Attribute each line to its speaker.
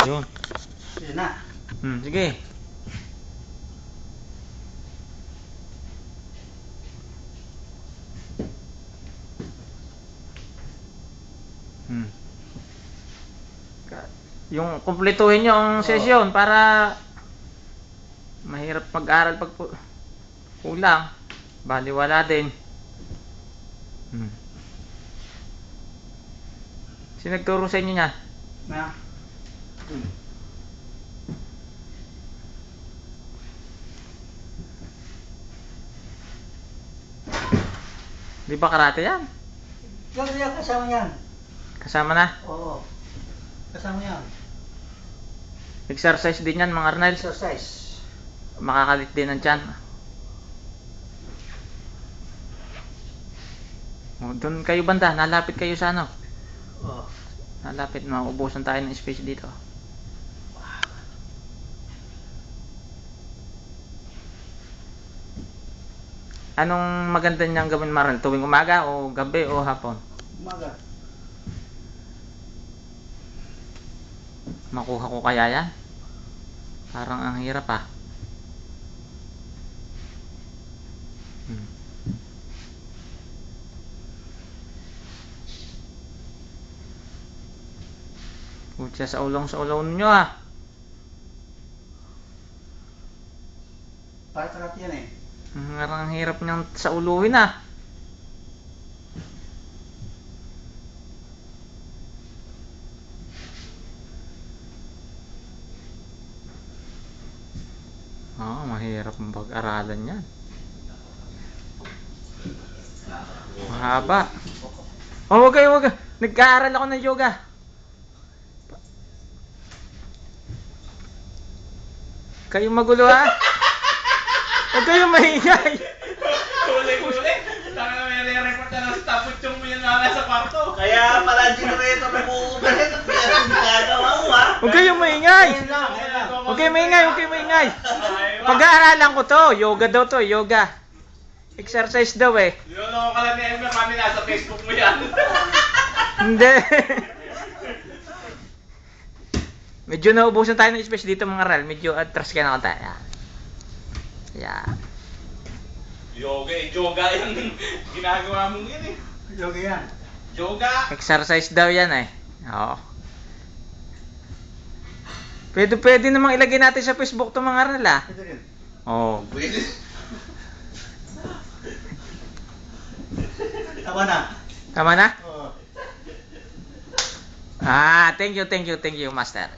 Speaker 1: Yun.
Speaker 2: Yun na.
Speaker 1: Sige. Yung kumpletuhin nyo ang sesyon para mahirap mag-aral pag kulang. Baliwala din. Sino nagturo sa inyo niya?
Speaker 2: Na.
Speaker 1: Di ba karate yan?
Speaker 2: Yan, kasama yan.
Speaker 1: Kasama na?
Speaker 2: Oo. Kasama yan.
Speaker 1: Exercise din yan mga Arnel.
Speaker 2: Exercise.
Speaker 1: Makakalit din ang tiyan. Doon kayo banda, nalapit kayo sa ano?
Speaker 2: Oo.
Speaker 1: Nalapit, mauubusan tayo ng space dito. Anong maganda niyang gawin Marnel? Tuwing umaga o gabi o hapon?
Speaker 2: Umaga.
Speaker 1: Makuha ko kaya yan? Parang ang hirap ah. Kutya sa ulong nyo ah.
Speaker 2: Para karate yan eh.
Speaker 1: Ang hirap niyang sa uluhin ah. Mahirap ang pag-aralan yan. Mahaba. Wag kayo. Nag-aaral ako ng yoga. Kayo magulo ha? Huwag kayo maingay.
Speaker 3: Huli. Tama na may re-report na sa tapos yung yan na nasa kwarto.
Speaker 2: Kaya pala generator na buubalit at pinagagawa mo ha.
Speaker 1: Huwag kayo maingay. Huwag kayo maingay. Pag-aaralan ko to. Yoga daw to. Yoga. Exercise daw eh.
Speaker 3: Niloloko ka lang ni Emma, kami nasa Facebook mo yan.
Speaker 1: Hindi. Medyo naubusan tayo ng space dito mga Ral. Medyo atras ka na konti. Yeah.
Speaker 3: Yoga yung ginagawa mong yun eh.
Speaker 2: Yoga yan.
Speaker 3: Yoga.
Speaker 1: Exercise daw yan eh. Oo. Pwede namang ilagay natin sa Facebook to mga Ral ah.
Speaker 2: Ito rin.
Speaker 1: Oo.
Speaker 3: Pwede.
Speaker 2: Tama na.
Speaker 1: Tama na?
Speaker 2: Oo.
Speaker 1: Thank you, master.